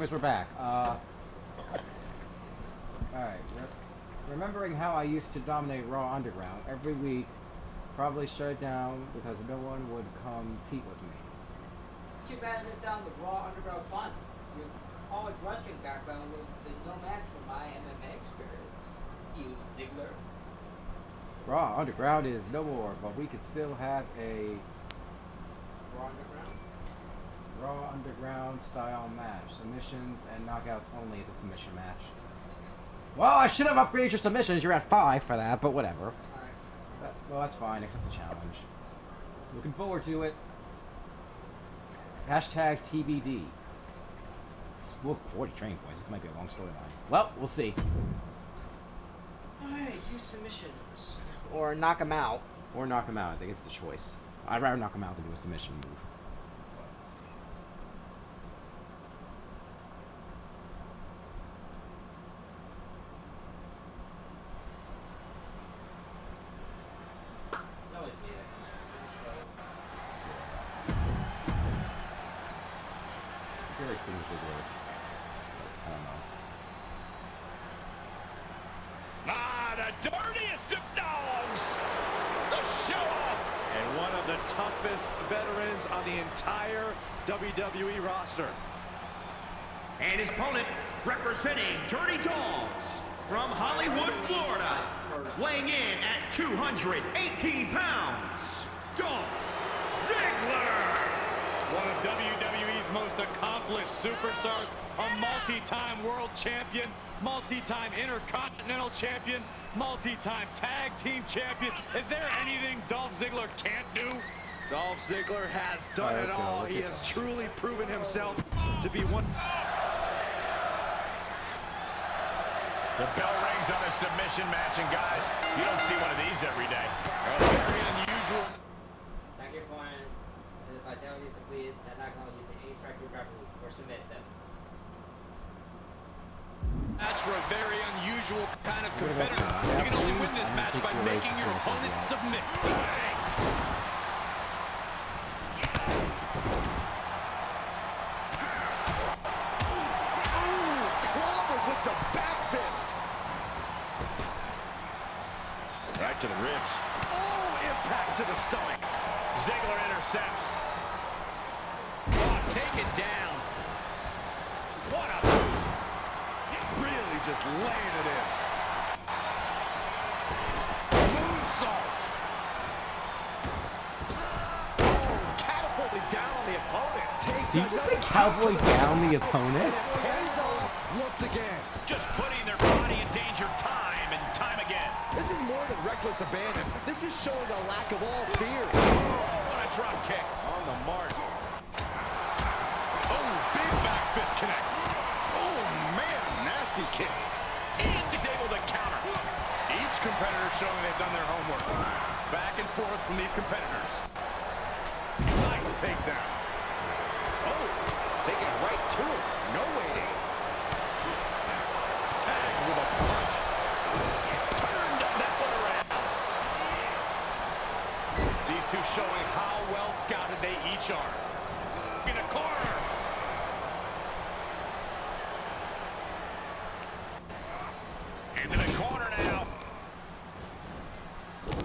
guys, we're back. Alright. Remembering how I used to dominate Raw Underground every week, probably shut it down because no one would compete with me. Too bad I missed out on the Raw Underground fun. Your college wrestling background was no match for my MMA experience. You Ziggler. Raw Underground is no more, but we can still have a Raw Underground style match. Submissions and knockouts only. It's a submission match. Well, I should have upgraded your submissions. You're at 5 for that, but whatever. Well, that's fine. Accept the challenge. Looking forward to it. Hashtag TBD. 40 training points. This might be a long storyline. Well, we'll see. Alright, use submissions. Or knock him out. Or knock him out. I think it's the choice. I'd rather knock him out than do a submission move. The dirtiest of dogs! The show-off! And one of the toughest veterans on the entire WWE roster. And his opponent, representing Dirty Dogs, from Hollywood, Florida, weighing in at 218 pounds, Dolph Ziggler! One of WWE's most accomplished superstars, a multi-time world champion, multi-time intercontinental champion, multi-time tag team champion. Is there anything Dolph Ziggler can't do? Dolph Ziggler has done it all. He has truly proven himself to be one. The bell rings on a submission match, and guys, you don't see one of these every day. Very unusual. Back your point. If I tell you to complete it, they're not going to use any strike or grapple or submit them. Match for a very unusual kind of competitor. You can only win this match by making your opponent submit. Clobbered with the back fist. Right to the ribs. Oh, impact to the stomach. Ziggler intercepts. Oh, take it down. What a move. Really just laying it in. Moonsault. Oh, catapulted down on the opponent. Takes Did you just say cowboy down the opponent? And it pays off once again. Just putting their body in danger time and time again. This is more than reckless abandon. This is showing a lack of all fear. What a drop kick. On the mark. Oh, big back fist connects. Oh, man, nasty kick. And he's able to counter. Each competitor showing they've done their homework. Back and forth from these competitors. Nice takedown. Oh, taking it right to him. No waiting. Tagged with a punch. Turned that one around. These two showing how well scouted they each are. In a corner. Into the corner now.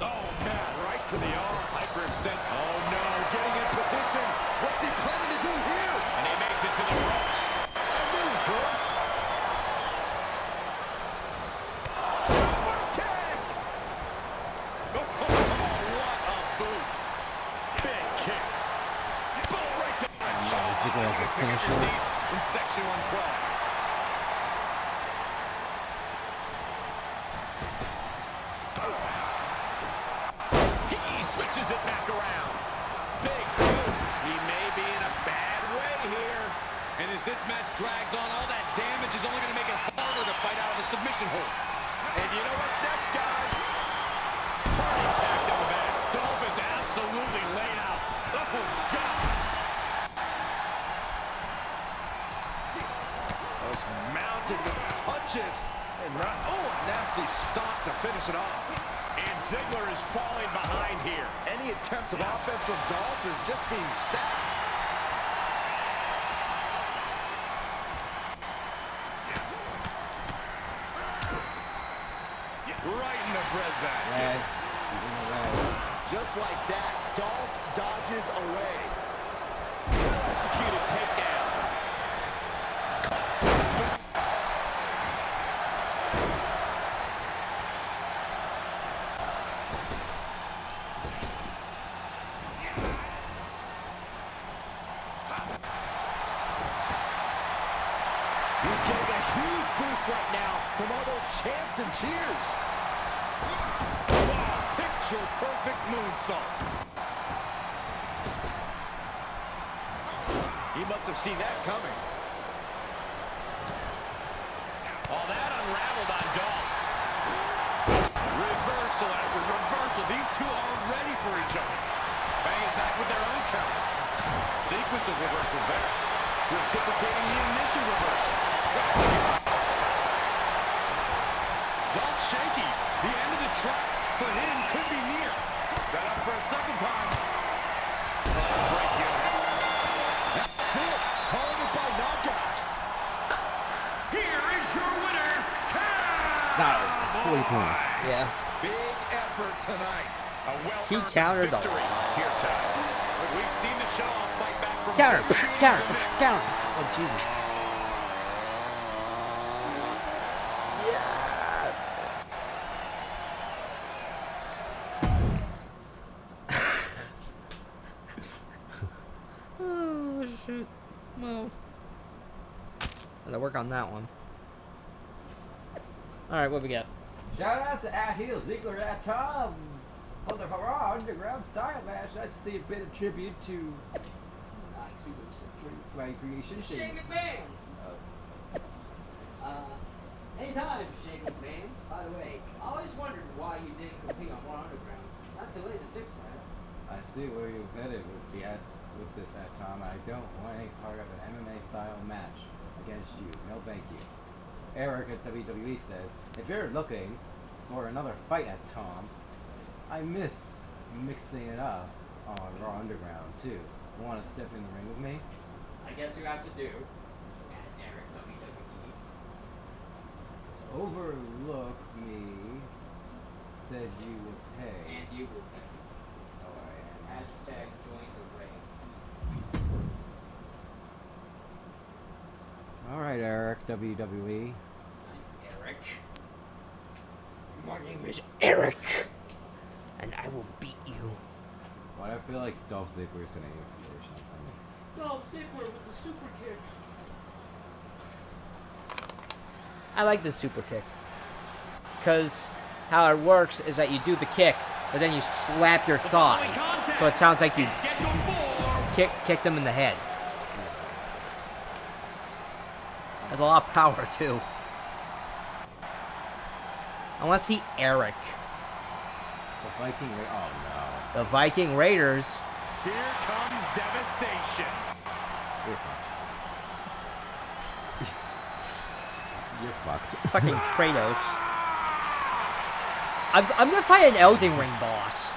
Oh, man, right to the arm. Hyperextend. Oh, no, getting in position. What's he planning to do here? And he makes it to the ropes. A move for him. Super kick. Oh, what a boot. Big kick. Boom, right to Ziggler has a finisher. in section 112. Switches it back around. Big boot. He may be in a bad way here. And as this match drags on, all that damage is only going to make it harder to fight out of the submission hold. And you know what's next, guys? Hard impact on the back. Dolph is absolutely laid out. Oh, God. Those mounted with punches. And oh, a nasty stop to finish it off. And Ziggler is falling behind here. Any attempts of offense from Dolph is just being sacked. in a breadbasket. Just like that, Dolph dodges away. Executed takedown. He's getting a huge boost right now from all those chants and cheers. Wow, picture-perfect moonsault. He must have seen that coming. Oh, that unraveled on Dolph. Reversal after reversal. These two are ready for each other. Banging back with their own counter. Sequence of reversals there. Reciprocating the initial reversal. Dolph shaky. The end of the track for him could be near. Set up for a second time. Break here. That's it. Calling it by knockout. Here is your winner, Solid. 40 points. Yeah. Big effort tonight. A He well-earned countered the victory here tonight. We've seen the show off fight back from Counter. victory Counter. to the Counter. Oh, Jesus. Oh, shit. Well. Gotta work on that one. Alright, what we got? Shout out to @heel Ziggler at Tom for the Raw Underground style match. I'd to see a bit of tribute to my creation. Shane McMahon. Anytime, Shane McMahon. By the way, I always wondered why you didn't compete on Raw Underground. Not too late to fix that. I see where you're headed with this at Tom. I don't want any part of an MMA style match against you. No, thank you. Eric at WWE says, if you're looking for another fight at Tom, I miss mixing it up on Raw Underground too. Want to step in the ring with me? I guess you have to do. At Eric WWE. Overlook me. Said you would pay. And you will pay. Oh, I am. Hashtag join the ring. All right, Eric, WWE. Eric. My name is Eric, and I will beat you. Why do I feel like Dolph Ziggler is gonna aim for you or something? Dolph Ziggler with the super kick. I like the super kick. Because how it works is that you do the kick, but then you slap your thigh. So it sounds like you kick them in the head. Has a lot of power, too. I want to see Eric. The Viking Raiders. Oh no. The Viking Raiders. Here comes devastation. You're fucked. You're fucked. Fucking Kratos. I'm gonna fight an Elden Ring boss.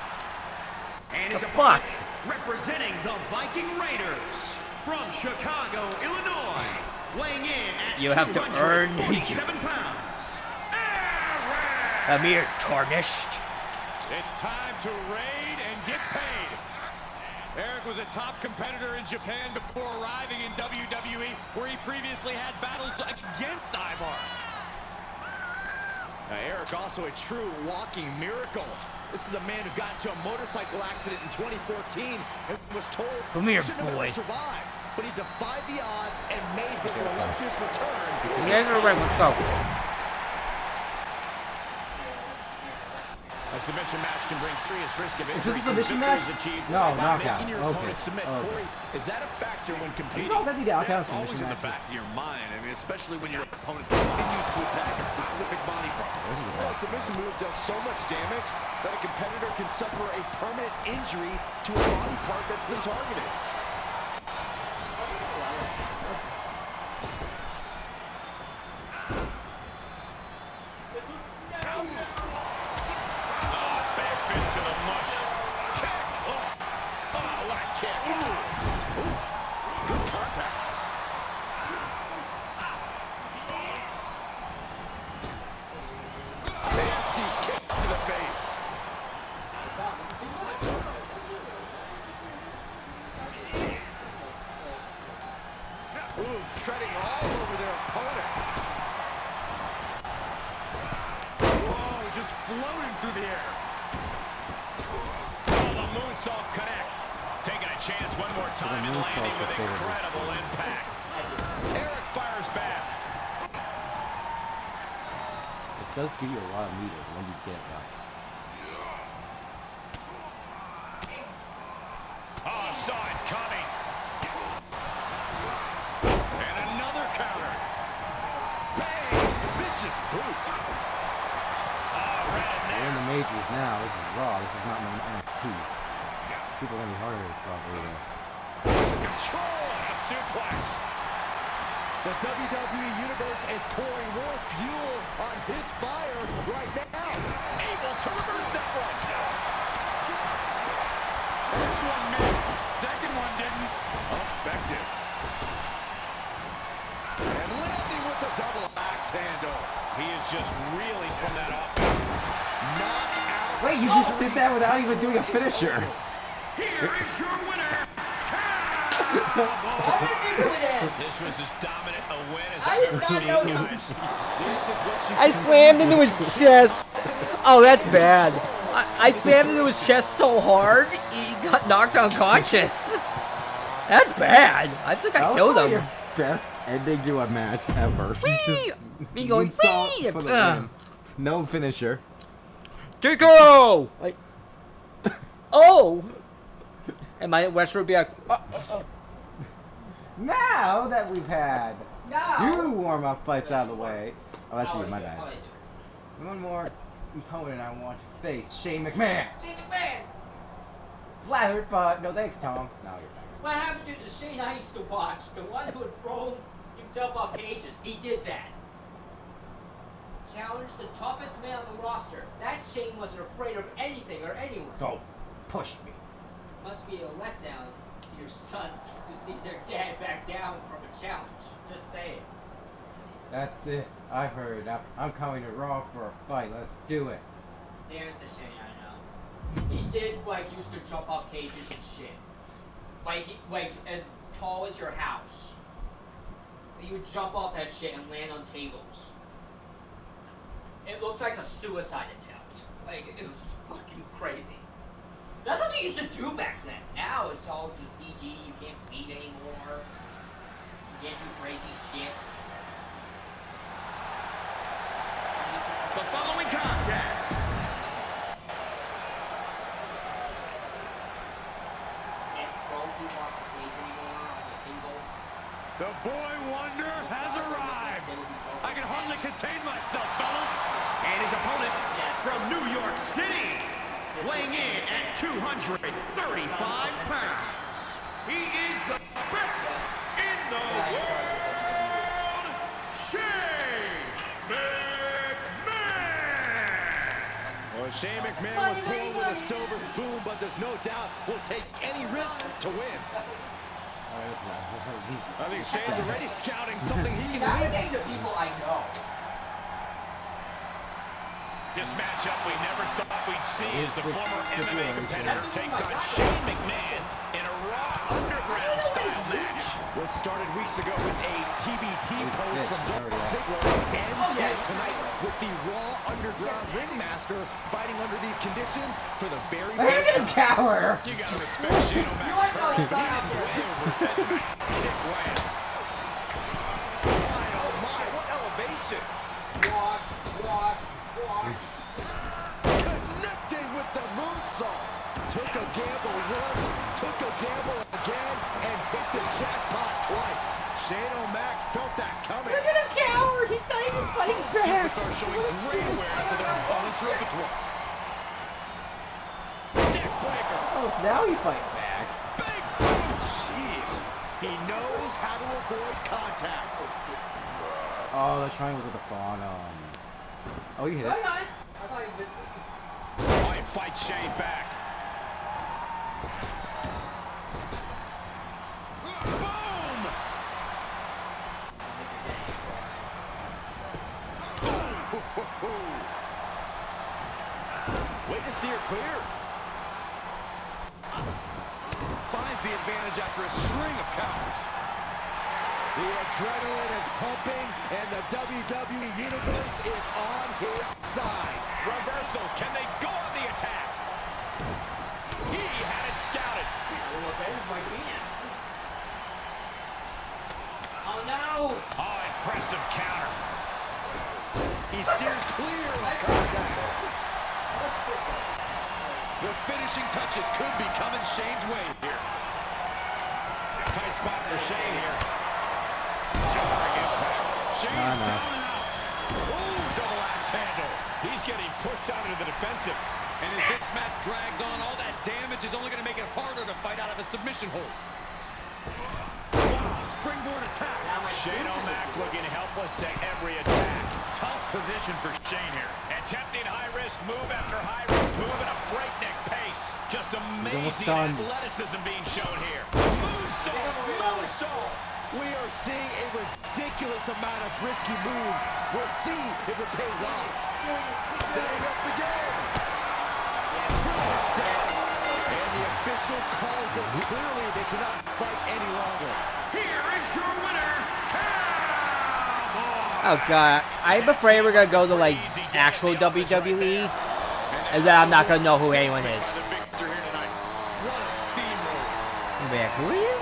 And The his fuck? opponent, representing the Viking Raiders from Chicago, Illinois, weighing in at You have to earn 247 pounds. Eric! Amir tarnished. It's time to raid and get paid. Eric was a top competitor in Japan before arriving in WWE, where he previously had battles against Ivar. Now, Eric also a true walking miracle. This is a man who got into a motorcycle accident in 2014 and was told Come here, he shouldn't have boy. ever survived. But he defied the odds and made his illustrious return. You guys are right. Let's go. A submission match can bring serious risk of Is injury. this a submission match? No, knockout. Making your Okay. opponent submit. Okay. Corey, is that a factor when competing? No, that'd be the knockout That's always submission in the match. back of your mind. I mean, especially when your opponent continues to attack a specific body part. Well, a submission move does so much damage that a competitor can suffer a permanent injury to a body part that's been targeted. Back fist to the mush. Kick. Oh, what a kick. Good contact. Nasty kick to the floating through the air. Oh, the moonsault connects. Taking a chance one more time and landing with incredible impact. Eric fires back. It does give you a lot of meters when you get right. Oh, saw it coming. And another counter. Bang! Vicious boot. We're in the majors now. This is Raw. This is not NXT. People are going to be harder probably to... Control and a suplex. The WWE Universe is pouring more fuel on his fire right now. Able to reverse that one. First one missed. Second one didn't. Effective. And landing with the double axe handle. He is just reeling from that offense. Knock out. Wait, you just did that without even doing a finisher. Here is your winner, Why is he doing that? This was as dominant a win as I I've did ever not seen, know that. guys. This is what you I slammed into his chest. Oh, that's bad. I slammed into his chest so hard, he got knocked unconscious. That's bad. I think I killed him. Your best ending to a match ever. Whee! Me going, moonsault whee! for the win. No finisher. Kiko! Like, oh! And my Western would be like, Now that we've had No. 2 warm-up fights out of the way. Oh, that's I'll you, my do it, bad. I'll do it. One more opponent I want to face, Shane McMahon. Shane McMahon. Flattered, but no thanks, Tom. No, you're back. What happened to the Shane I used to watch? The one who had thrown himself off cages. He did that. Challenged the toughest man on the roster. That Shane wasn't afraid of anything or anyone. Don't push me. Must be a letdown to your sons to see their dad back down from a challenge. Just saying. That's it. I heard. I'm coming to Raw for a fight. Let's do it. There's the Shane I know. He did used to jump off cages and shit. Like as tall as your house. He would jump off that shit and land on tables. It looks like a suicide attempt. Like, it was fucking crazy. That's what they used to do back then. Now it's all just PG, you can't beat anymore. You can't do crazy shit. The following contest Can't throw people off the cage anymore on the table. The Boy Wonder has arrived. I can hardly contain myself, fellas. And his opponent from New York City, weighing in at 235 pounds. He is the best in the world, Shane McMahon. Well, Shane McMahon was born with a silver spoon, but there's no doubt will take any risk to win. I think Shane's already scouting something he can Now lead. getting the people I know. This matchup we never thought we'd see as the former MMA competitor takes on Shane McMahon in a Raw Underground style match. What started weeks ago with a TBT post from Dolph Ziggler ends here tonight with the Raw Underground Ringmaster fighting under these conditions for the very first time. Cower. You gotta respect Shane O'Mac's courage, but he didn't way over his head tonight. Kick lands. My, oh my, what elevation! Wash. Connecting with the moonsault. Took a gamble once, took a gamble again, and hit the jackpot twice. Shane O'Mac felt that coming. Look at him cower. He's not even fighting back. Superstars showing great awareness of their opponent's repertoire. Neck breaker. Oh, now he fights back. Big boot. Jeez. He knows how to avoid contact. Oh, the triangle with the fawn. Oh, you hit it. Hang on. I thought he missed it. Oh, he fights Shane back. Boom! Way to steer clear. Finds the advantage after a string of counters. The adrenaline is pumping, and the WWE Universe is on his side. Reversal Well, there's my penis. Oh no! Oh, impressive counter. He steered clear of contact. The finishing touches could be coming Shane's way here. Tight spot for Shane here. Jarring impact. Shane's down and out. Ooh, double axe handle. He's getting pushed out into the defensive. And as this match drags on, all that damage is only going to make it harder to fight out of a submission hold. Wow, springboard attack. Shane O'Mac looking helpless to every attack. Tough position for Shane here. Attempting high-risk move after high-risk move at a breakneck pace. Just amazing athleticism being shown here. Moonsault, moonsault. We are seeing a ridiculous amount of risky moves. We'll see if it pays off. Setting up again. And the official calls it. Clearly, they cannot fight any longer. Here is your winner, Oh god, I'm afraid we're gonna go to like actual WWE, and then I'm not gonna know who anyone is. The victor here tonight. What a steamroll. I'll be like, who are you?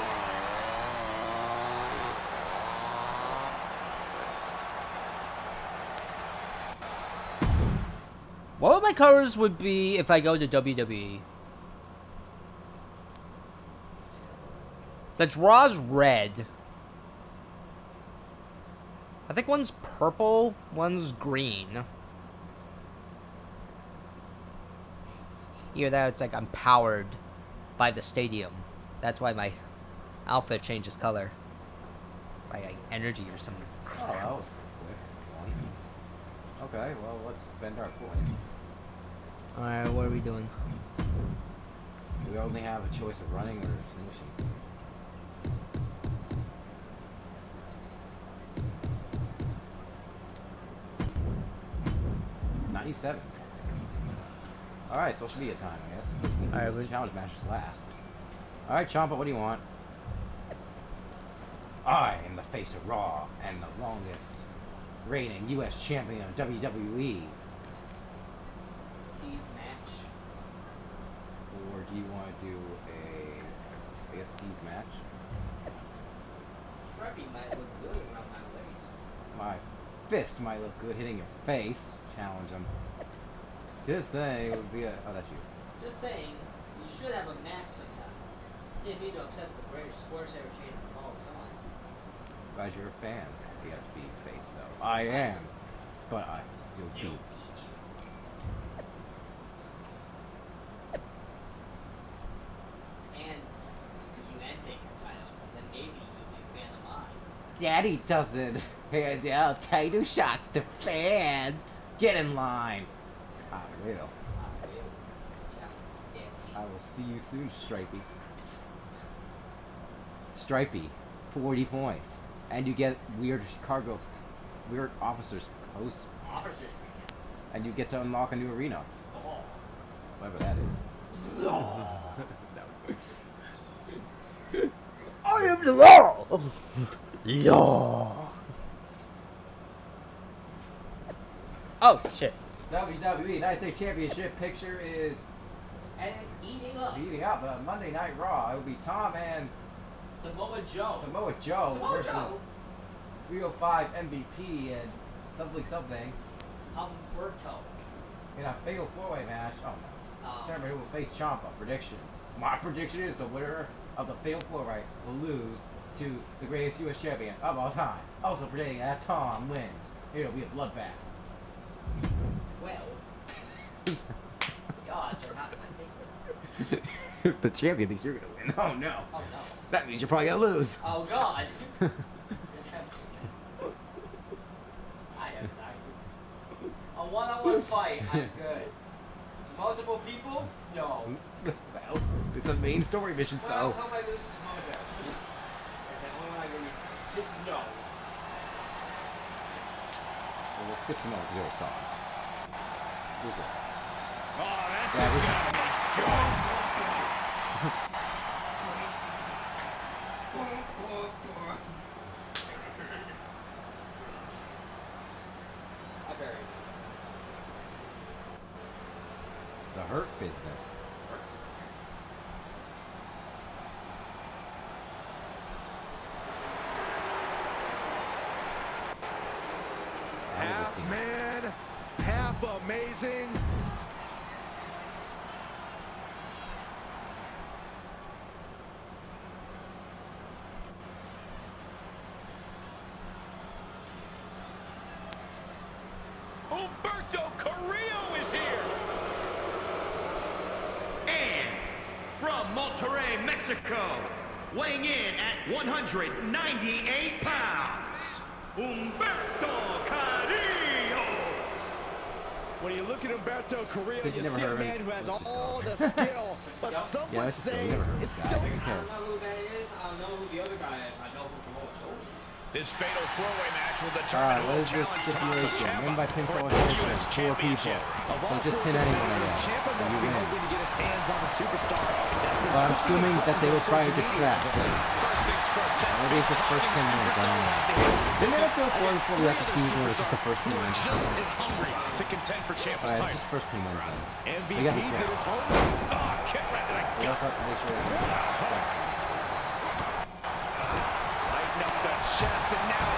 What would my colors would be if I go to WWE? Since Raw's red. I think one's purple, one's green. Either that, it's like I'm powered by the stadium. That's why my outfit changes color. By like energy or something. Oh, that was quick. Okay, well, let's spend our points. Alright, what are we doing? We only have a choice of running or submissions. $97. Alright, social media time, I guess. Alright, The challenge matches last. Alright, Ciampa, what do you want? I am the face of Raw and the longest reigning U.S. champion of WWE. Tease match. Or do you want to do a tease match? Stripey might look good around my waist. My fist might look good hitting your face. Challenge him. Just saying it would be a... Oh, that's you. Just saying, you should have a match sometime. You didn't need to upset the greatest sports entertainer of all time. Glad you're a fan. You have to be face, so I am. But I still Still beat. beat you. And if you then take your title, then maybe you'll be a fan of mine. Daddy doesn't hand out title shots to fans. Get in line. I will. I will. Challenge Daddy. I will see you soon, Stripey. Stripey, 40 points. And you get weird officers post. Officers' pants. And you get to unlock a new arena. Oh. Whatever that is. I am the law! Law! Oh, shit. WWE United States Championship picture is And eating up. heating up. Monday Night Raw. It will be Tom and Samoa Joe. Samoa Joe Samoa versus Joe. 305 MVP and something Humberto. in a fatal four-way match. Oh no. Determine who will face Ciampa. Predictions. My prediction is the winner of the fatal four-way will lose to the greatest U.S. champion of all time. Also predicting that Tom wins. It'll be a bloodbath. Well, the odds are not in my favor. The champion thinks you're gonna win. Oh no. Oh no. That means you're probably gonna lose. Oh god. I am not good. A one-on-one fight, I'm good. Multiple people? No. Well, it's a main story mission, Well, so. how am I lose to Samoa Joe? Is that one I really should know? Well, we'll skip to no because you already saw it. Who's this? Oh, that's Yeah, just who's gonna be I buried it. The Hurt Business. ref amazing. Humberto Carrillo is here. And from Monterrey, Mexico, weighing in at 198 pounds, Humberto Carrillo. When you look at Humberto Carrillo, Did you you never see a heard of man him? who has all the skill, but some Yeah, would it's just say never heard of it's this guy. still... Who I don't cares? know who that is. I don't know who the other guy is. I know who's Samoa Joe. This fatal four-way match will Alright, determine who what will is this challenge stipulation? Win by pinfall for or the submission. US 4 people. Championship. Of all Don't just four pin anyone, I competitors, guess. Ciampa must You be win. hoping to get his hands on the superstar. That's been Well, I'm pushing assuming his that they would buttons try on to social distract. media as of late. First things first. that Maybe it's just first 10 minutes. I don't know. Didn't they have to go forward before we have to choose, or it's just the first 10 minutes? just as hungry to contend for Ciampa's Alright, it's title. just first 10 minutes then. MVP We gotta be did careful. his homework. Oh, kick right to the We also have to make sure that Lighten up the chest, and now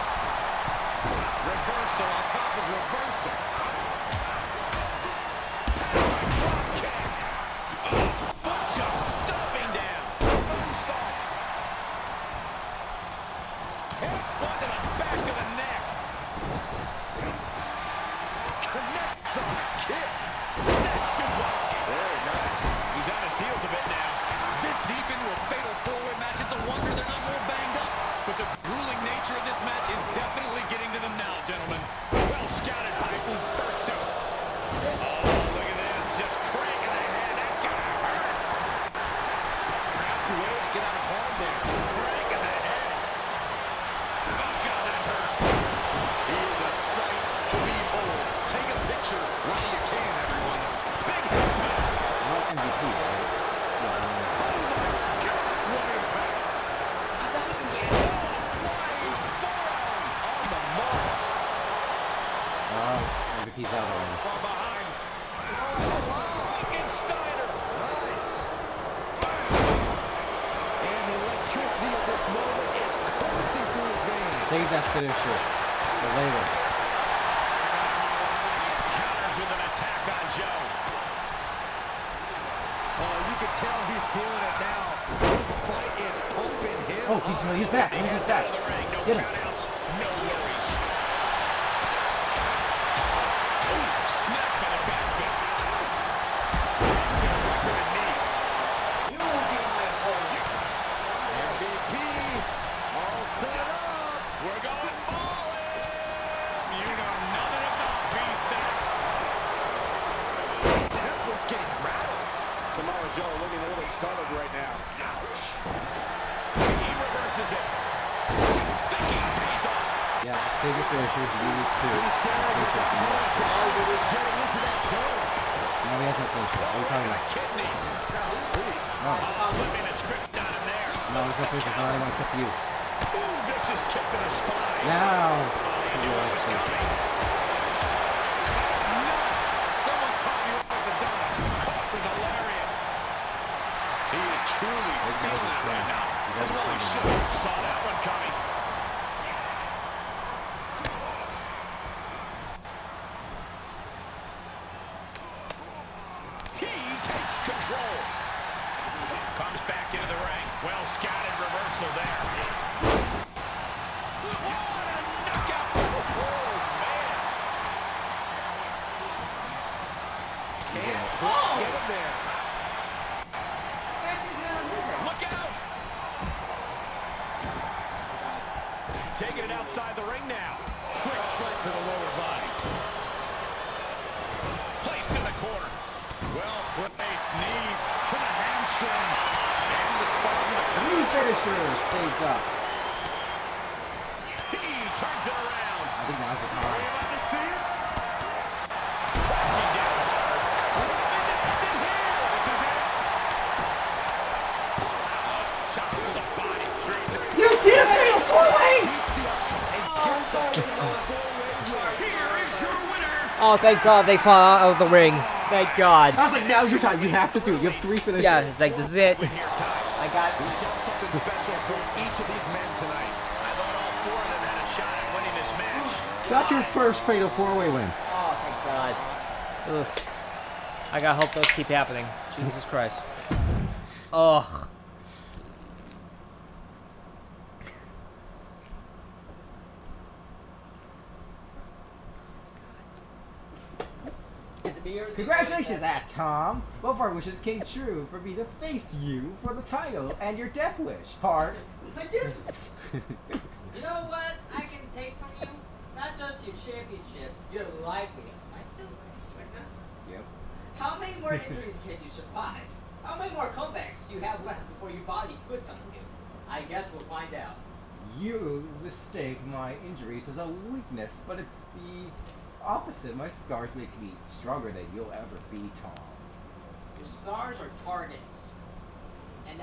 reversal on top of reversal. Drop kick. Foot just stomping down. Moonsault. Headbutt to the back of the neck. Connects on a kick. Step suplex. Very nice. He's on his heels a bit now. This deep into a fatal four-way match, it's a wonder they're not more banged up. But the grueling nature of this match is definitely getting to them now, gentlemen. Well scouted by Humberto. Oh, look at this. Just cranking the head. That's gonna hurt. Crafty way to get out of harm there. Cranking the head. Oh, God, that hurt. He is a sight to behold. Take a picture while you can, everyone. Big head pop. not MVP, right? Yeah, Gosh, what impact. I thought he had Flying forearm on the mark. MVP's out already. From behind. Frankensteiner. Nice. And the electricity of this moment is coursing through his veins. Save that finisher for later. Counters with an attack on Joe. Oh, you can tell he's feeling it now. This fight is pumping him Oh, up. he's back. He's back. Out of the ring. No Get him. countouts. No worries. Ooh, smack by the back fist. Record in knee. You will be my opponent. MVP all set up. We're going all in. You know nothing about B-sex. Temple's getting rattled. Samoa Joe looking a little startled right now. Ouch. He reverses it. Thinking pays off. Yeah, save your finishers. You need to. He's staring at his opponent down, but we're getting into that zone. No, he has no finisher. What are you talking about? Kidneys. No, Flipping the script down in there. no, there's no finisher. Not anyone except for you. Ooh, vicious kick to the spine. Now. He knew it was coming. No! Someone caught you up with the donuts. Caught with the lariat. He is truly feeling it right now. As well he should. Saw that one coming. He takes control. Comes back into the ring. Well scouted reversal there. What a knockout! Oh, man. Can't quite get him there. Actually, he's gonna miss it. Look out! Taking it outside the ring now. Quick strike to the lower body. Placed in the corner. Well placed. Knees to the hamstring. And the spine. Three finishers saved up. He turns it around. I think now's the Are time. you about to see it? Crashing down hard. Ended here. This is it. Shots to the body. Straight to the You did a fatal four-way! Beats the odds and gets us a four-way win. Here is your winner. Oh, thank God they fall out of the ring. Thank God. I was like, now's your time. You have to do it. You have 3 finishers. Yeah, it's like, this is it. here time. I got... We saw something special from each of these men tonight. I thought all 4 of them had a shot at winning this match. That's your first fatal four-way win. Oh, thank God. Ugh. I gotta hope those keep happening. Jesus Christ. Ugh. Is it me or Congratulations, Tom. Both our wishes came true for me to face you for the title and your death wish. Heart. I did. You know what I can take from you? Not just your championship, your livelihood. Am I still like that? Yep. How many more injuries can you survive? How many more comebacks do you have left before your body quits on you? I guess we'll find out. You mistake my injuries as a weakness, but it's the opposite. My scars make me stronger than you'll ever be, Tom. Your scars are targets. And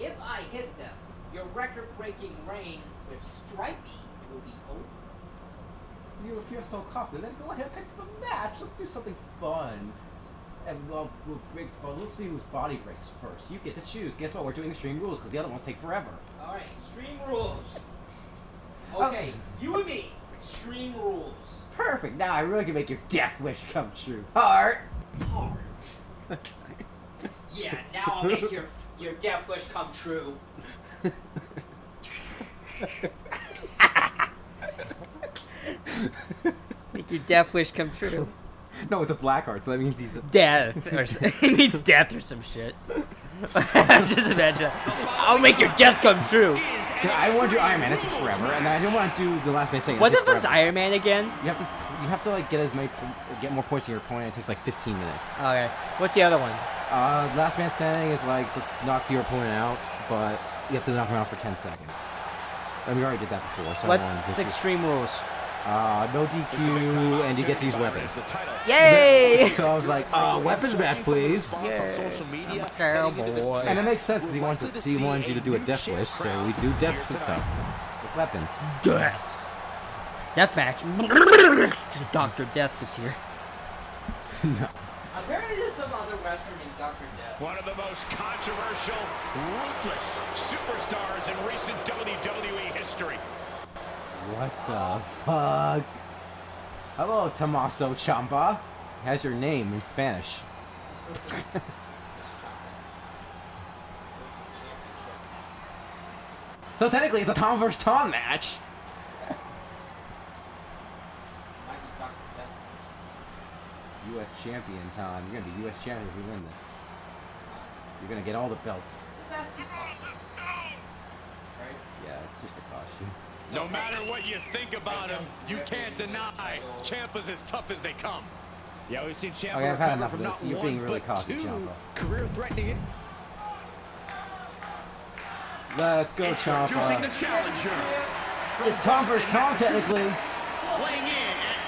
if I hit them, your record-breaking reign with Stripey will be over. You feel so confident, then go ahead and pick the match. Let's do something fun. And we'll see whose body breaks first. You get to choose. Guess what? We're doing Extreme Rules because the other ones take forever. Alright, Extreme Rules. Okay, you and me. Extreme Rules. Perfect. Now I really can make your death wish come true. Heart. Heart. Yeah, now I'll make your death wish come true. Make your death wish come true. No, it's a black heart, so that means he's Death. Or it means death or some shit. Just imagine that. I'll make your death come true. I want to do Iron Man. That takes forever, and then I didn't want to do the last man saying. What the fuck's Iron Man again? You have to like get more points than your opponent. It takes like 15 minutes. Okay. What's the other one? Last man standing is like to knock your opponent out, but you have to knock him out for 10 seconds. And we already did that before. So What's Extreme Rules? No DQ, and you get to use weapons. Yay! So I was like, weapons match, please. Cowboy. And it makes sense because he wanted you to do a death wish, so we do death stuff with weapons. Death. Death match. Dr. Death is here. No. Apparently there's some other wrestler named Dr. Death. One of the most controversial, ruthless superstars in recent WWE history. What the fuck? Hello, Tommaso Ciampa. Has your name in Spanish. So technically, it's a Tom versus Tom match. U.S. champion, Tom. You're gonna be U.S. champion if you win this. You're gonna get all the belts. This has to be possible. Right? Yeah, it's just a costume. No matter what you think about him, you can't deny Ciampa's as tough as they come. Yeah, we've seen Ciampa Okay, I've had recover enough from of not this. You're one, being really but cocky, two Ciampa. career-threatening. Let's go, Introducing Ciampa. the challenger. It's Tom versus Tom, technically. Weighing in at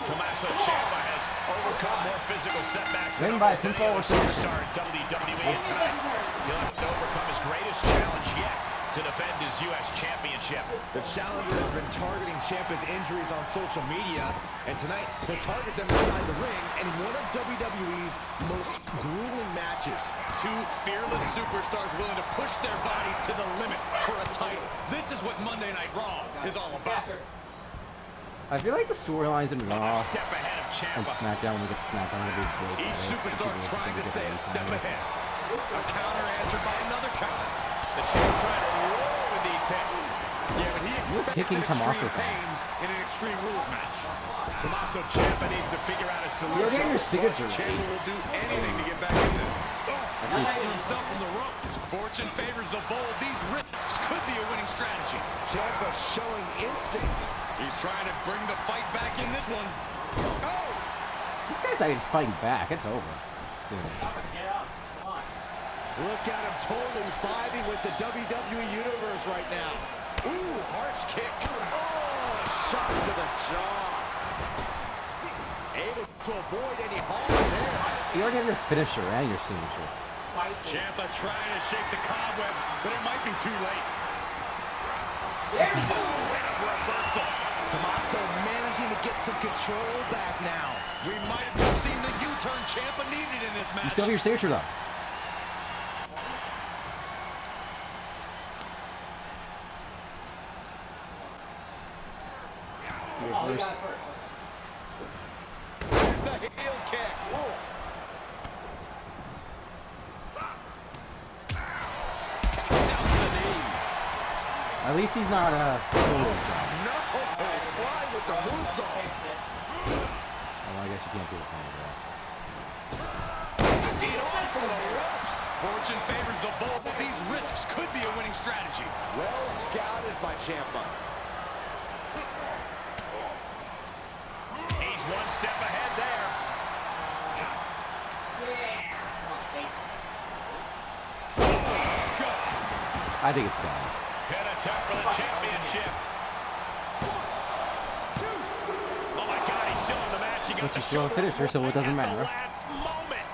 Tommaso Ciampa has overcome more physical setbacks Win than by almost any pinfall other or submission. superstar in WWE. And tonight, he'll have to overcome his greatest challenge yet to defend his U.S. championship. The challenger has been targeting Ciampa's injuries on social media, and tonight he'll target them inside the ring in one of WWE's most grueling matches. Two fearless superstars willing to push their bodies to the limit for a title. This is what Monday Night Raw is all about. I feel like the storylines in Raw A step ahead of and Ciampa. SmackDown when we get to SmackDown are gonna be great. Each superstar trying to stay a step ahead. A counter answered by another counter. The champ trying to roll with these hits. Yeah, but he You're expected kicking extreme Tommaso's pain ass. in an Extreme Rules match. Tommaso Ciampa needs to figure out a solution. You're getting your signature Ciampa ready. will do anything to get back in this. Launches himself from the ropes. Fortune favors the bold. These risks could be a winning strategy. Ciampa showing instinct. He's trying to bring the fight back in this one. Oh! This guy's not even fighting back. It's over soon. Get up. Come on. Look at him totally vibing with the WWE Universe right now. Ooh, harsh kick. Oh, shot to the jaw. Able to avoid any harm there. You already have your finisher and your signature. Ciampa trying to shake the cobwebs, but it might be too late. There we go. Reversal. Tommaso managing to get some control back now. We might have just seen the U-turn Ciampa needed in this You match. still have your signature though. Oh, we got it first. At least he's not a total job. No, fly with the moonsault. Well, I guess you can't do it from that. For the ropes. Fortune favors the bold, but these risks could be a winning strategy. Well scouted by Ciampa. He's one step ahead there. Yeah. I think it's done. Pin attempt for the championship. Oh my God, he's still in the match. He got But the you still have a shoulder finisher, so it doesn't at the matter. last moment.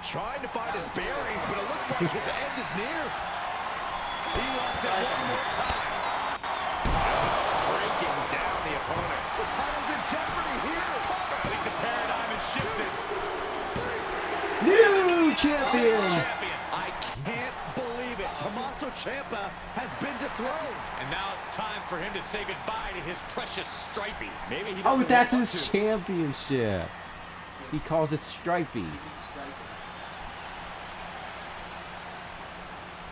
Trying to find his bearings, but it looks like his end is near. He wants it one more time. Just breaking down the opponent. The title's in jeopardy here. I think the paradigm has shifted. New champion! Champion. I can't believe it. Tommaso Ciampa has been dethroned. And now it's time for him to say goodbye to his precious Stripey. Maybe he Oh, doesn't that's want his to. championship. He calls it Stripey.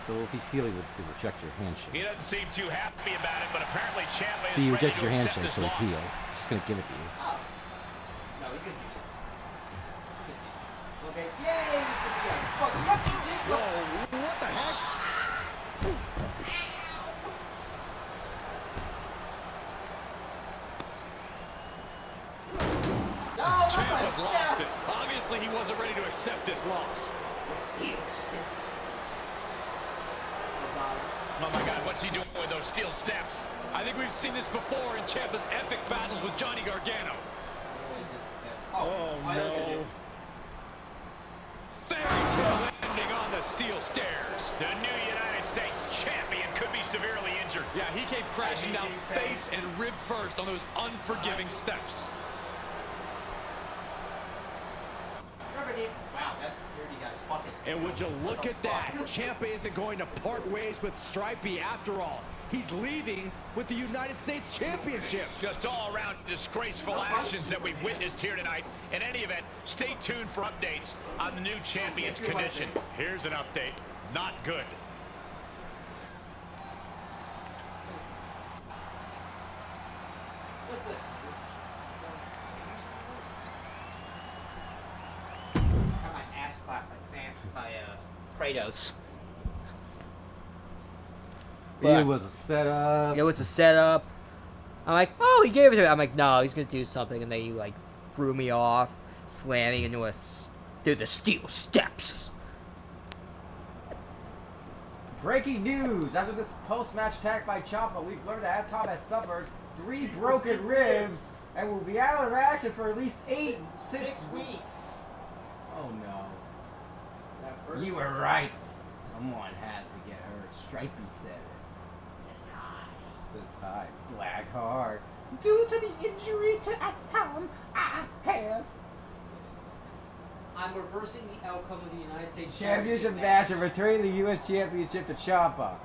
So if he's healing, he reject your He handshake. doesn't seem too happy about it, but apparently Ciampa So is you ready reject to your accept handshake, this so it's loss. healed. Just gonna give it to you. Oh. No, he's gonna do something. Okay. Yay! He's gonna be a fucking yucky dick. Whoa, what the heck? No, not Ciampa's the lost it. steps. Obviously, he wasn't ready to accept this loss. Steel steps. Oh my God, what's he doing with those steel steps? I think we've seen this before in Ciampa's epic battles with Johnny Gargano. Oh no. Fairy tale ending on the steel stairs. The new United States champion could be severely injured. Yeah, he came crashing down face and rib first on those unforgiving steps. Wow, that scared you guys. Fucking. And would you look at that? Ciampa isn't going to part ways with Stripey after all. He's leaving with the United States Championship. Just all-around disgraceful actions that we've witnessed here tonight. In any event, stay tuned for updates on the new champion's condition. Here's an update. Not good. What's this? Got my ass clapped by Kratos. It was a setup. It was a setup. I'm like, oh, he gave it to me. I'm like, no, he's gonna do something, and then he like threw me off, slamming into through the steel steps. Breaking news! After this post-match attack by Ciampa, we've learned that Tom has suffered 3 broken ribs and will be out of action for at least 6 weeks. Oh no. You were right. Someone had to get hurt. Stripey said it. Says hi. Black heart. Due to the injury to Tom, I have I'm reversing the outcome of the United States championship match and returning the U.S. Championship to Ciampa.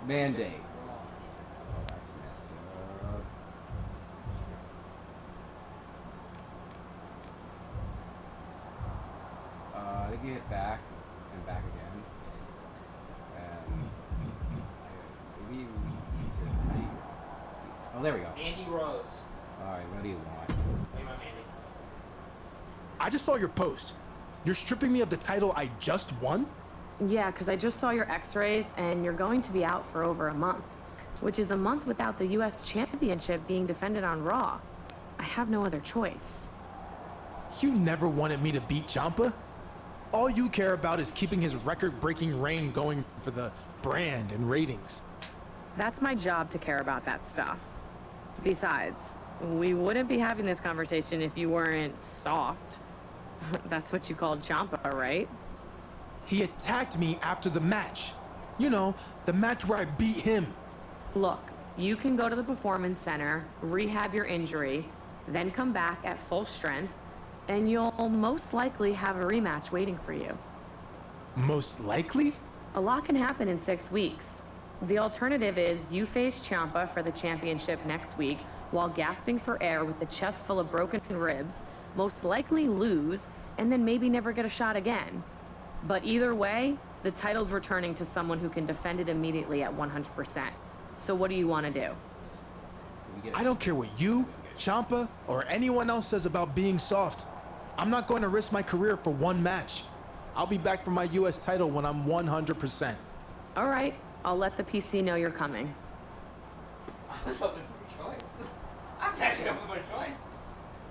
Mandate. Oh, that's messed up. They can hit back and back again. And maybe we need to. Oh, there we go. Andy Rose. Alright, what do you want? Hey, my Andy. I just saw your post. You're stripping me of the title I just won? Yeah, because I just saw your x-rays and you're going to be out for over a month, which is a month without the U.S. Championship being defended on Raw. I have no other choice. You never wanted me to beat Ciampa? All you care about is keeping his record-breaking reign going for the brand and ratings. That's my job to care about that stuff. Besides, we wouldn't be having this conversation if you weren't soft. That's what you called Ciampa, right? He attacked me after the match. You know, the match where I beat him. Look, you can go to the Performance Center, rehab your injury, then come back at full strength, and you'll most likely have a rematch waiting for you. Most likely? A lot can happen in 6 weeks. The alternative is you face Ciampa for the championship next week while gasping for air with a chest full of broken ribs, most likely lose, and then maybe never get a shot again. But either way, The title's returning to someone who can defend it immediately at 100%. So what do you want to do? I don't care what you, Ciampa, or anyone else says about being soft. I'm not going to risk my career for one match. I'll be back for my US title when I'm 100%. All right, I'll let the PC know you're coming. I was hoping for a choice. I was actually hoping for a choice.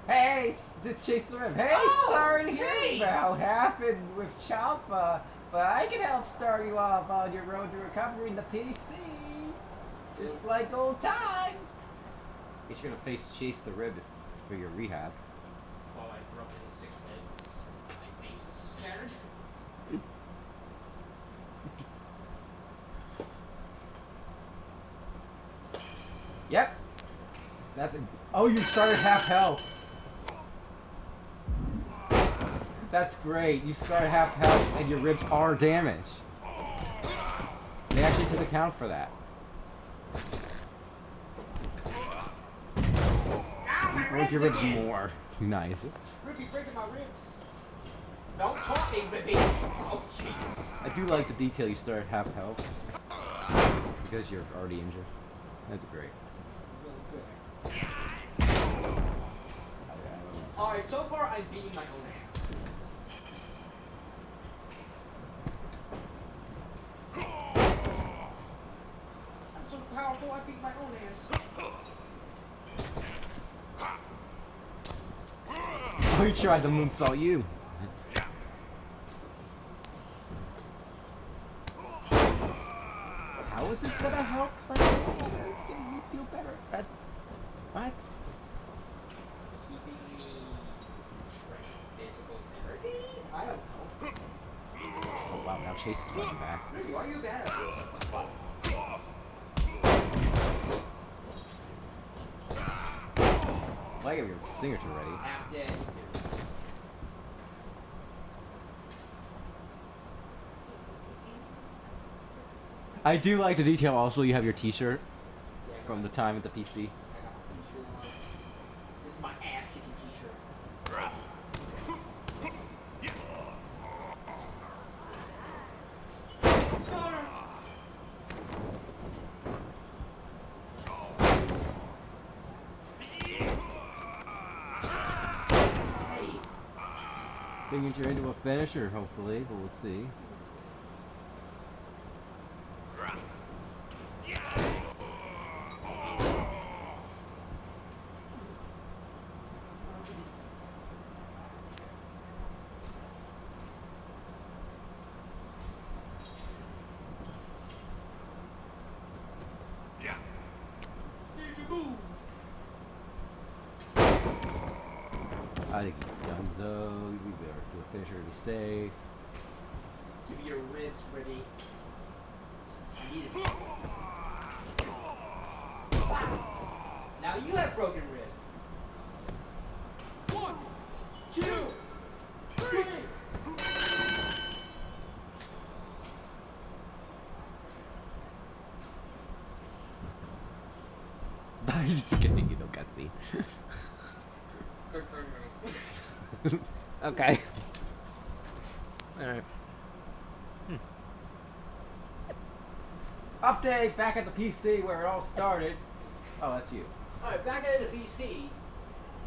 Hey, it's Chase the Rip. Hey, Oh, sorry to hear Chase. about what happened with Ciampa, but I can help start you off on your road to recovery in the PC. Just like old times. Guess you're gonna face Chase the Rib for your rehab. Well, I broke into 6 ribs. My face is shattered. Yep. That's a. Oh, you started half health. That's great. You started half health and your ribs are damaged. They actually took account for that. You broke your ribs more. Nice. Ribby breaking my ribs. Don't talk to me, Ribby. Oh, Jesus. I do like the detail you started half health. Because you're already injured. That's great. Alright, so far I'm beating my own ass. I'm so powerful, I beat my own ass. Oh, he tried to moonsault you. How is this gonna help play you feel better? What? Keeping me trained physical therapy? I don't know. Oh wow, now Chase is running back. Ribby, why are you bad at this? Well, I got your signature ready. Half dead, he's dude. I do like the detail also you have your t-shirt from the time at the PC. I got my t-shirt on. This is my ass kicking t-shirt. Stunner! Signature into a finisher, hopefully, but we'll see. I think he's donezo. We better do a finisher to be safe. Give me your ribs, Ribby. I need it. Now you have broken ribs. 1, 2, 3. I just continue no cutscene. Okay. Alright. Update back at the PC where it all started. Oh, that's you. Alright, back at the PC.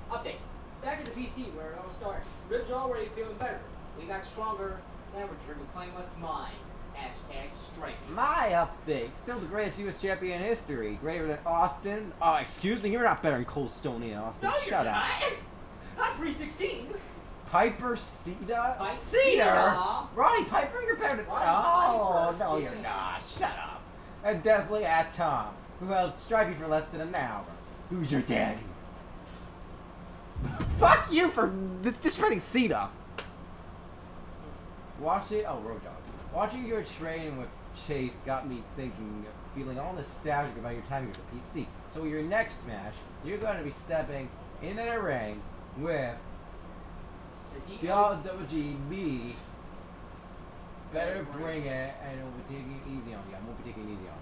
Update. Back at the PC where it all started. Ribs are already feeling better. We got stronger. Now we're to claim what's mine. Hashtag strength. My update. Still the greatest US champion in history. Greater than Austin. Oh, excuse me. You're not better than Cold Stone Austin. No, you're Shut not. up. Not 316. Piper Cedar? Piper Cedar? Cedar. Roddy Piper? You're better than... Roddy Oh, Piper. no, you're not. Shut up. And definitely at Tom, who held Stripey for less than an hour. Who's your daddy? Fuck you for disrespecting Cedar. Watching... Oh, Road Dog. Watching your training with Chase got me thinking, feeling all nostalgic about your time here at the PC. So your next match, you're going to be stepping into the ring with the WGB. Better bring it, and it will be taking it easy on you. I won't be taking it easy on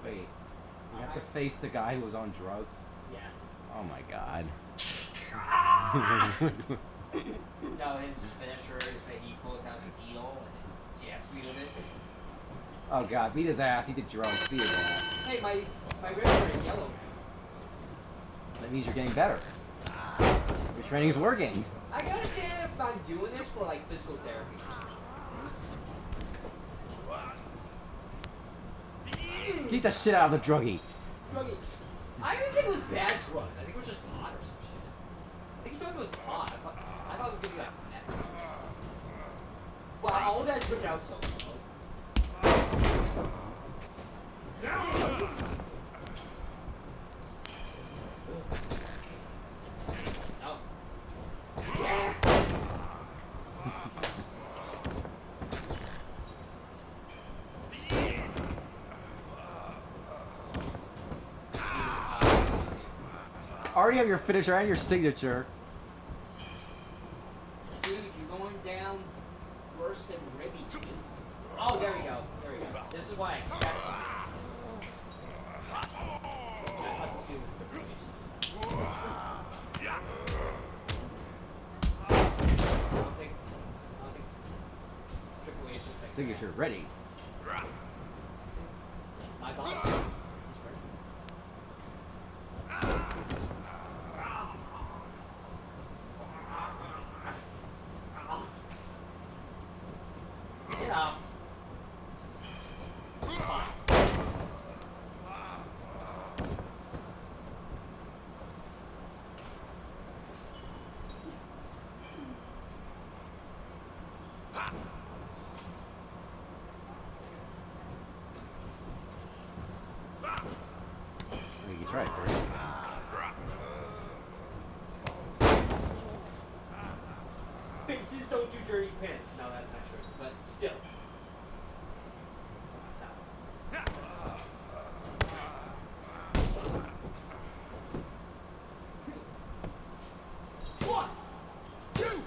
you. Wait, you have to face the guy who was on drugs? Yeah. Oh my god. No, his finisher is that he pulls out the needle and jabs me with it. Oh god, beat his ass. He did drugs. Beat his ass. Hey, my ribs are in yellow. That means you're getting better. Your training's working. I can understand if I'm doing this for like physical therapy. Keep that shit out of the druggie. Druggy. I didn't think it was bad drugs. I think it was just pot or some shit. I think you told me it was pot. I thought it was gonna be like meth or something. Wow, all that took out so slow. No. Yeah. Already have your finisher and your signature. Dude, you're going down worse than Ribby, dude. Oh, there we go. There we go. This is why I expect it. I thought this dude was Triple H. I don't think Triple H will take Signature ready. my body. He's ready. Yeah. Fine. You try it first. Faces don't do dirty pins. No, that's not true. But still. Stop. One, two.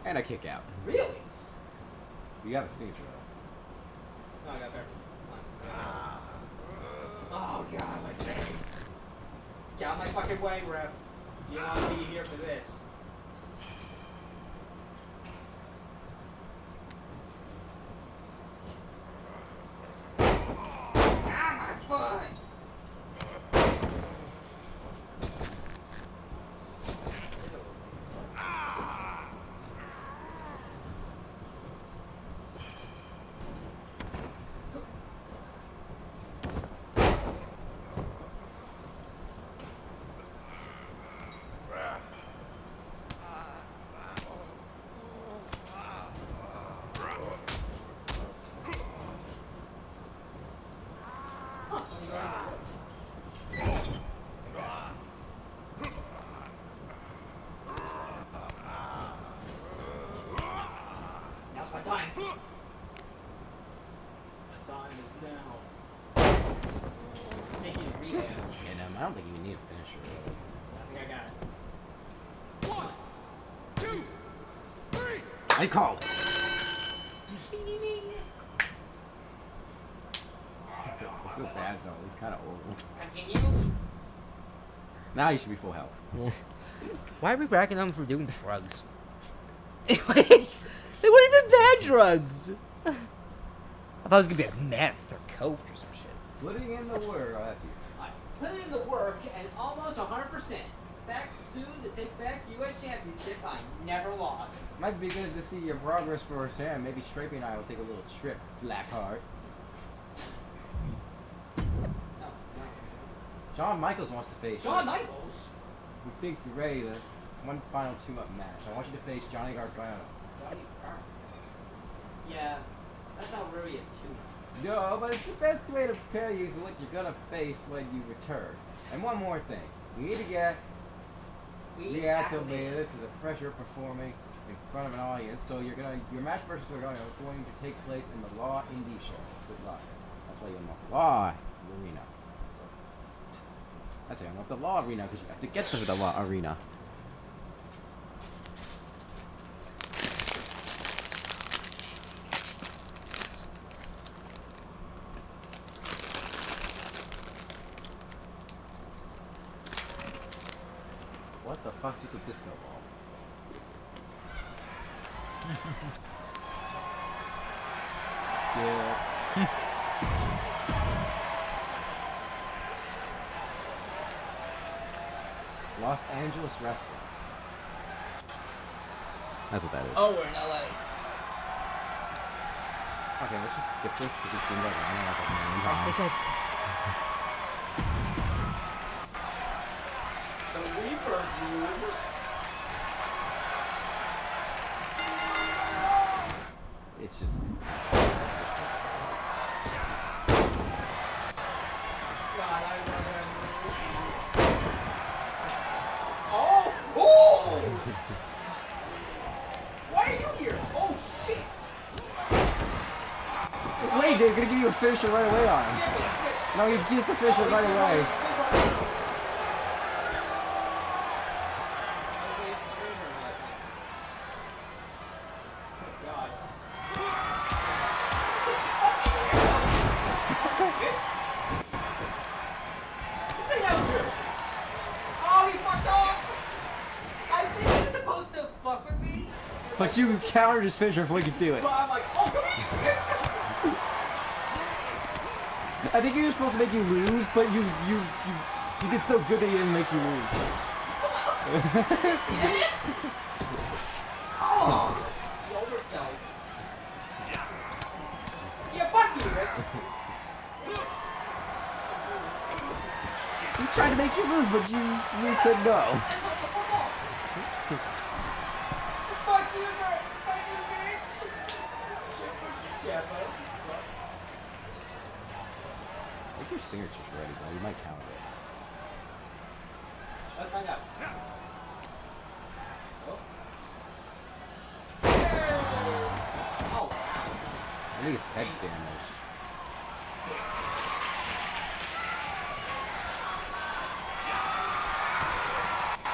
And a kick out. Really? You have a signature though. No, I got better. Oh god, my face. Get out of my fucking way, ref. You don't want to be here for this. Ah, my foot! Now's my time. My time is now. Take you to rehab. And I don't think you need a finisher. I think I got it. 1, 2, 3. I called. I feel bad though. He's kind of old. Continue. Now you should be full health. Why are we bracking them for doing drugs? They weren't even bad drugs. I thought it was gonna be like meth or coke or some shit. Putting in the work. Oh, that's you. I put in the work and almost 100%. Back soon to take back U.S. Championship I never lost. Might be good to see your progress firsthand. Maybe Strapey and I will take a little trip, Blackheart. No. Shawn Michaels wants to face Shawn you. Michaels? We think you're ready to one final 2-up match. I want you to face Johnny Gargano. Johnny Gargano. Yeah, that's not really a tune. No, but it's the best way to prepare you for what you're gonna face when you return. And one more thing. You need to get reacclimated to the pressure of performing in front of an audience. So your match versus Gargano is going to take place in the Law Indie Show. Good luck. That's why you unlock the Law Arena. That's why you unlock the Law Arena, because you have to get to the Law Arena. What the fuck's with the disco ball? Yeah. Los Angeles Wrestling. That's what that is. Oh, we're in LA. Okay, let's just skip this because it seems like I know like a million times. The Reaper Group. It's just. God, I love that movie. Oh! Oh! Why are you here? Oh, shit! Wait, they're gonna give you a finisher right away on him. No, he gets the finisher right away. But you countered his finisher before he could do it. But I'm like, oh, come here! I think he was supposed to make you lose, but you did so good that he didn't make you lose. Oh! You oversell. Yeah, fuck you, Rich. He tried to make you lose, but you said no. Fuck you, bitch! Fuck you, bitch! I think your signature's ready, though. You might count it. Let's find out. Oh. I think it's head damage.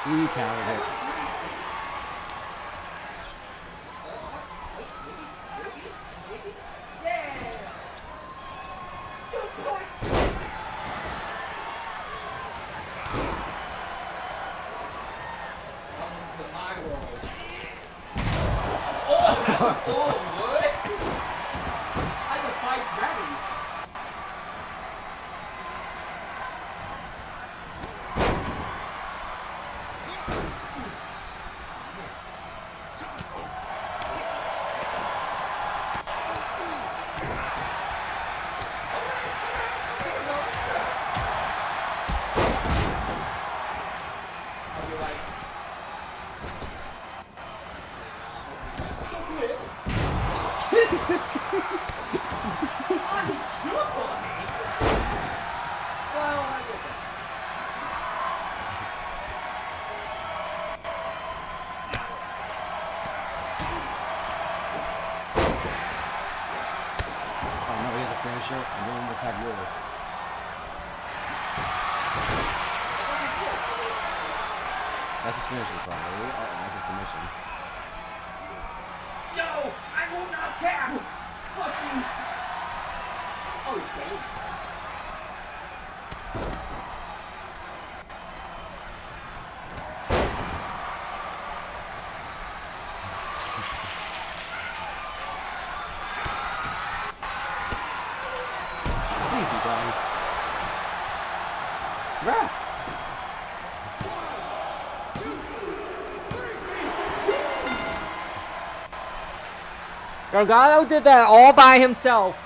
He counted it. And then we'll have yours. That's a submission, probably. Oh, that's a submission. No! I will not tap! Fuck you! Oh, okay. Ref! Gargano did that all by himself.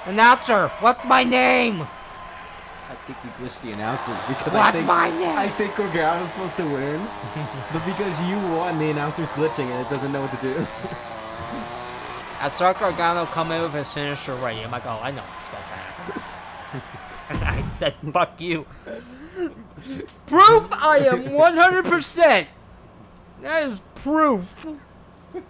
Announcer, what's my name? I think he glitched the announcer because What's my name? I think Gargano's supposed to win, but because you won, the announcer's glitching and it doesn't know what to do. I saw Gargano come in with his finisher ready. I'm like, oh, I know what's supposed to happen. And I said, fuck you. Proof I am 100%. That is proof. I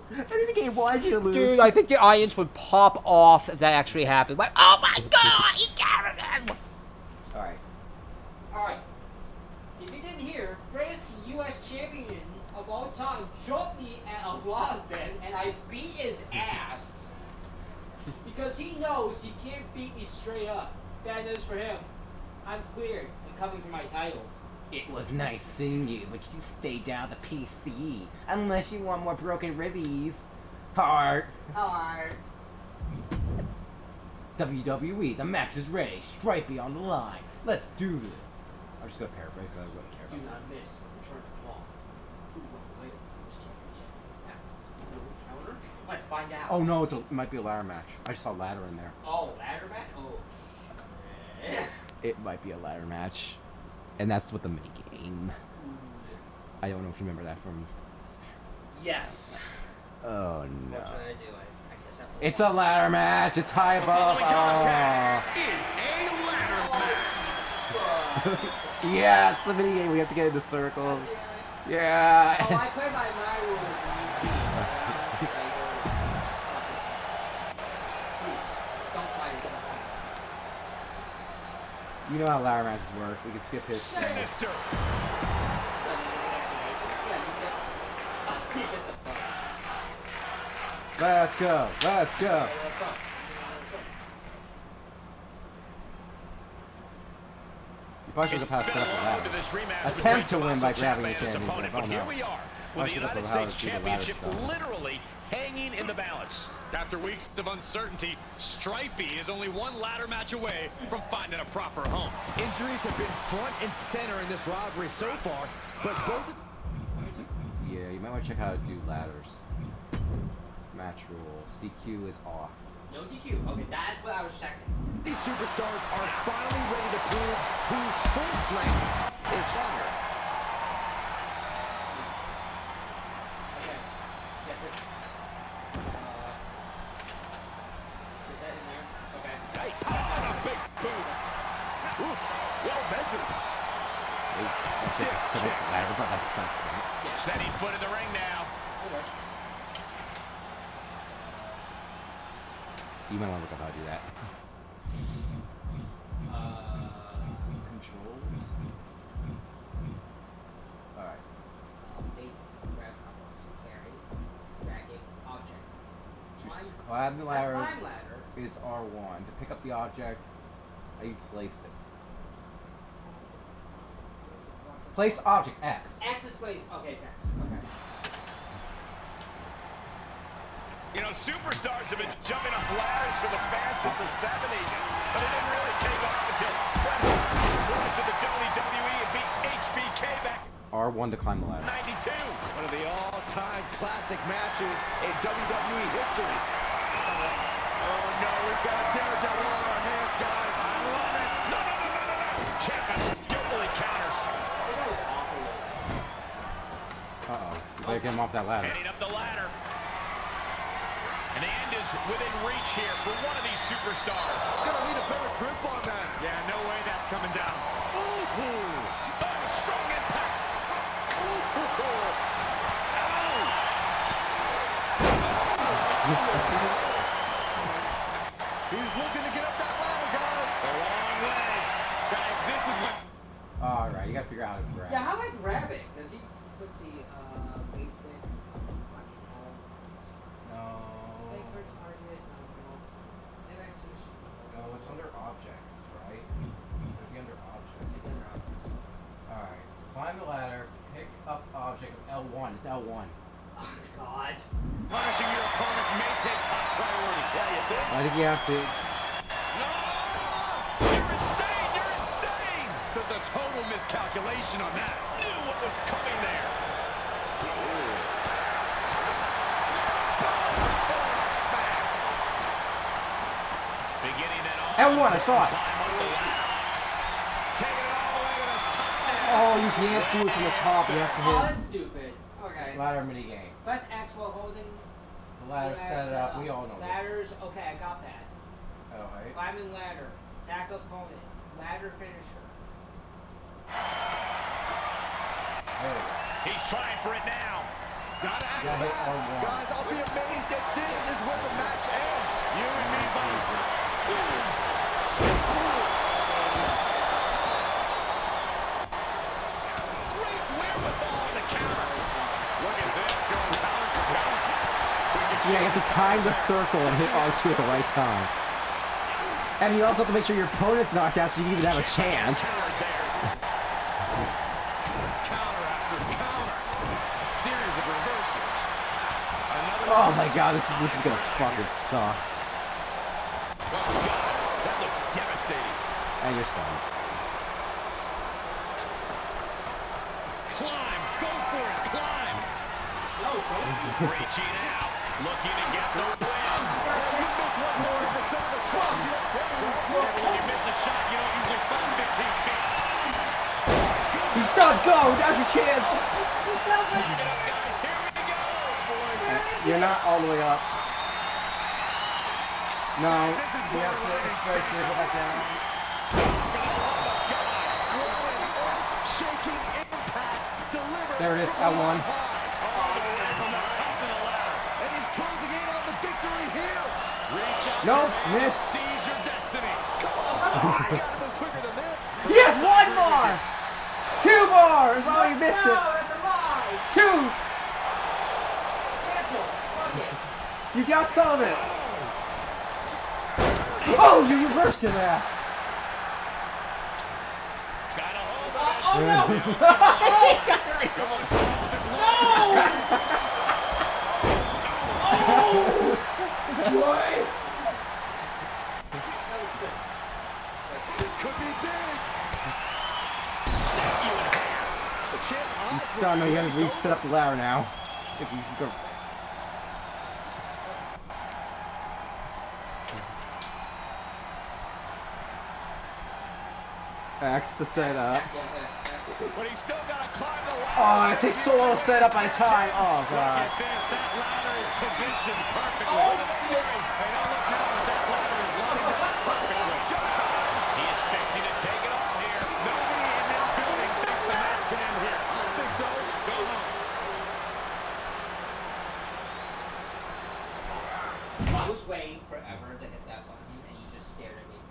didn't think he wanted you to lose. Dude, I think the audience would pop off if that actually happened. Like, oh my god, he got it. Alright. Alright. If you didn't hear, greatest U.S. champion of all time jumped me at a live event and I beat his ass. Because he knows he can't beat me straight up. Bad news for him. I'm cleared and coming for my title. It was nice seeing you, but you stay down the PC. Unless you want more broken ribbies. Heart. Alright. WWE, the match is ready. Stripey on the line. Let's do this. I'm just gonna paraphrase because I wouldn't care Do about not miss return to draw. Who will win this championship? Counter? Let's find out. that. Oh no, it might be a ladder match. I just saw ladder in there. Oh, ladder match? Oh, shit. It might be a ladder match. And that's what the mini game. I don't know if you remember that from. Yes. Oh no. What should I do? I guess I have to It's a ladder match. It's high above. Is a ladder match. Yeah, it's the mini game. We have to get in the circle. Yeah. Oh, I play by my rules. Don't fight yourself. You know how ladder matches work. We can skip his. Sinister. Let's go. Let's go. You probably should have passed set up the ladder. Attempt to win by grabbing a championship. But Oh here no. we are, I with the should have United how to States do the ladder Championship stuff. literally hanging in the balance. After weeks of uncertainty, Stripey is only one ladder match away from finding a proper home. Injuries have been front and center in this rivalry so far, but both... Yeah, you might want to check how to do ladders. Match rules. DQ is off. No DQ. Okay, that's what I was checking. These superstars are finally ready to prove whose full strength is stronger. Okay. Get this. Get that in there. Okay. Hey, what a big boot. Ooh, well measured. Stiff kick. Ladder, but that's besides the point. Setting foot in the ring now. You might want to look up how to do that. Controls. Alright. Basic grab combos. Carry. Dragging. Object. To climb the That's ladder climb ladder. is R1. To pick up the object, how you place it. Place object, X. X is placed. Okay, it's X. Okay. You know, superstars have been jumping up ladders for the fans since the 70s, but it didn't really take off until went to the WWE and beat HBK back R1 to climb the ladder. in 92. One of the all-time classic matches in WWE history. Oh no, we've got a daredevil on our hands, guys. I love it. No. Ciampa skillfully counters. That was awful. Uh-oh. You better get him off that ladder. Heading up the ladder. And the end is within reach here for one of these superstars. Gonna need a better grip on that. Yeah, no way that's coming down. Ooh. Oh, strong impact. He's looking to get up that ladder, guys. A long way. Guys, this is what... Alright, you gotta figure out how to grab. Yeah, how do I grab it? Does he? Let's see. Basic. No. Take her target. No. Maybe I see. No, it's under objects, right? It'll be under objects. Alright. Climb the ladder, pick up object of L1. It's L1. Oh God. Punishing your opponent may take top priority. Yeah, you think? I think you have to. No! You're insane! You're insane! There's a total miscalculation on that. Knew what was coming there. Smack. Beginning that all. L1, I saw it. Climb up the ladder. Taking it all the way to the top now. Oh, you can't do it from the top. You have to Oh, hit that's stupid. Okay. ladder minigame. Press X while holding. The ladder set it up. We all know that. Ladders. Okay, I got that. Alright. Climbing ladder. Attack opponent. Ladder finisher. There we go. He's trying for it now. Gotta act Gotta hit fast. R1. Guys, I'll be amazed if this is where the match ends. You and me both. Great wherewithal on the counter. Look at this going power for power. Yeah, you have to time the circle and hit R2 at the right time. And you also have to make sure your opponent's knocked out so you even have a chance. Countered there. Oh my god, this is gonna fucking suck. Oh god, that looked devastating. And you're stunned. Climb, go for it, climb. No, don't. Reaching out, looking to get the win. You miss one more into some of the shots you don't take. When you miss a shot, you don't usually fall 15 feet. He's stunned. Go. Now's your chance. You're not all the way up. No, you have to start to go back down. Shaking impact delivered. There it is, L1. And he's closing in on the victory here. Nope, miss. Seize your destiny. You gotta move quicker than this. Yes, 1 bar. 2 bars. Oh, you missed No, it. that's a lie. 2. Cancel. Fuck it. You got some of it. Oh, you reversed his ass. Gotta hold Oh no! No! Boy! This could be big. You stunned. You gotta reset up the ladder now. If you go. X to set up. But he's still got to climb the ladder. Oh, it takes so long to set up my time. Oh god. Look at this. That ladder is positioned perfectly. Oh, with a shit. steering. Hey, don't look now, but that ladder is lined up perfectly. He is fixing to take it all here. Nobody in this building thinks the match can end here. I think so. Go home. I was waiting forever to hit that button, and you just stared at me.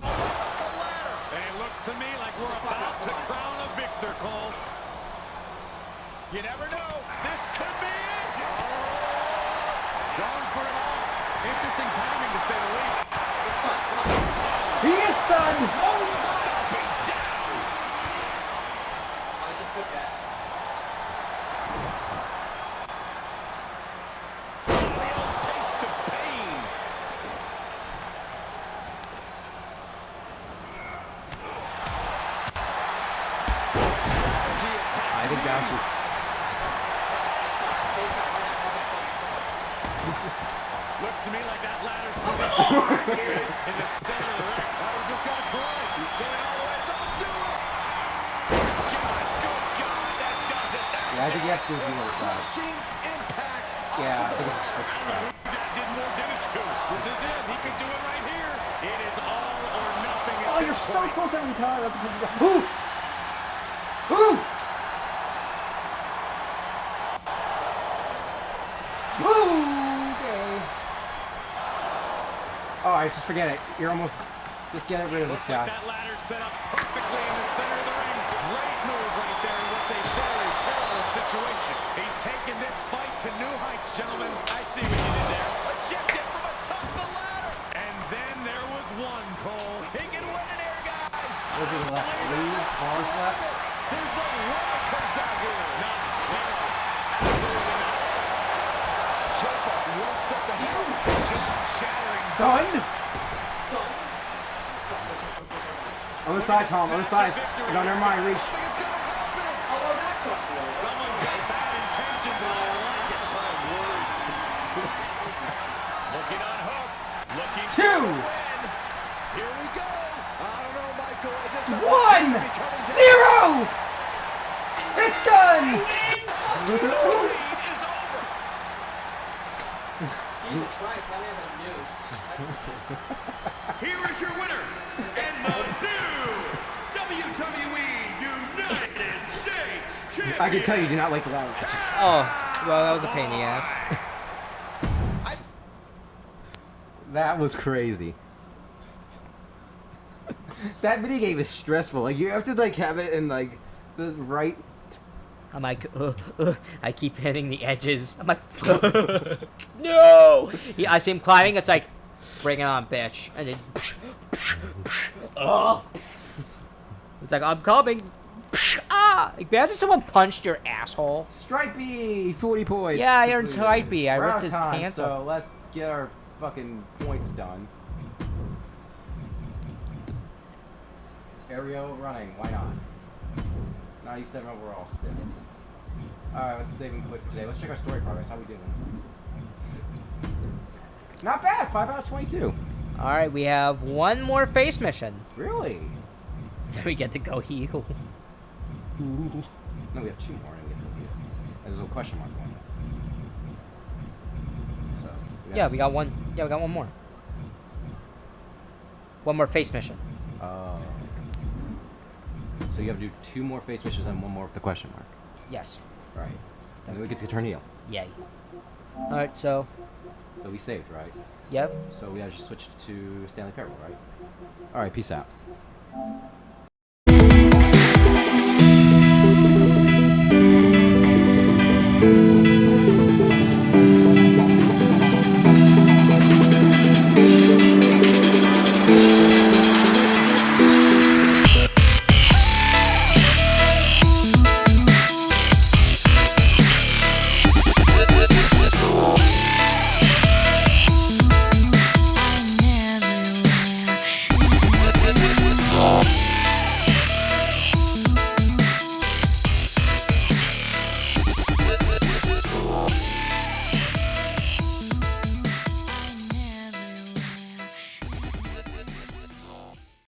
And it looks to me like we're about to crown a victor, Cole. You never know. This could be it. Going for it all. Interesting timing, to say the least. He is stunned. Stomping down. I just put that. Real taste of pain. I think that should. Looks to me like that ladder's positioned here in the center of the ring. Oh, we just got to climb. Going all the way. Don't do it. God, good God, that does it. Yeah, I think you have to do the other side. Crushing impact. Yeah, I think it's switch side. That did more damage to. This is it. He could do it right here. It is all or nothing. at Oh, this you're so point. close every time. That's a piece of. Ooh! Ooh! Ooh! Okay. Alright, just forget it. You're almost. Just get rid of this Looks like guy. that ladder set up perfectly in the center of the ring. Great move right there in what's a very perilous situation. He's taking this fight to new heights, gentlemen. I see what you did there. Ejected from atop the ladder. And then there was one, Cole. He can win it here, guys. Was it left? 3 bars left? There's no way it comes down here. None. Zero. Absolutely not. Ciampa one step ahead. Jaw-shattering. Done! Other side, Tom. Other side. No, never mind. Reach. I think it's gonna happen. Oh, well, that fucked me. Someone's got bad intentions, and I like it. I'm worried. Looking on hook. Looking to 2! win. Here we go. I don't know, Michael. I just 1! 0! It's done! Is over. Jesus Christ, I have a noose. That's Here is your winner, and the new WWE United States Champion. I can tell you do not like the ladder. Oh, well, that was a pain in the ass. That was crazy. That minigame is stressful. Like, you have to, like, have it in, like, the right... I'm like, I keep hitting the edges. I'm like, no! Yeah, I see him climbing. It's like, bring it on, bitch. And then, it's like, I'm coming. Ah! Imagine someone punched your asshole. Stripey, 40 points. Yeah, I earned completed. Stripey. I We're ripped out of his time, pants so off. let's get our fucking points done. Aerial running, why not? 97 overall still. Alright, let's save and quit for today. Let's check our story progress. How we doing? Not bad, 5 out of 22. Alright, we have one more face mission. Really? Then we get to go heal. No, we have 2 more and we get to review. And there's a question mark on it. So, Yeah, we got one. Yeah, we got one more. One more face mission. So you have to do 2 more face missions and 1 more with the question mark. Yes. Right. And then we get to turn heel. Yay. Alright, so. So we saved, right? Yep. So we gotta just switch to Stanley Parable, right? Alright, peace out.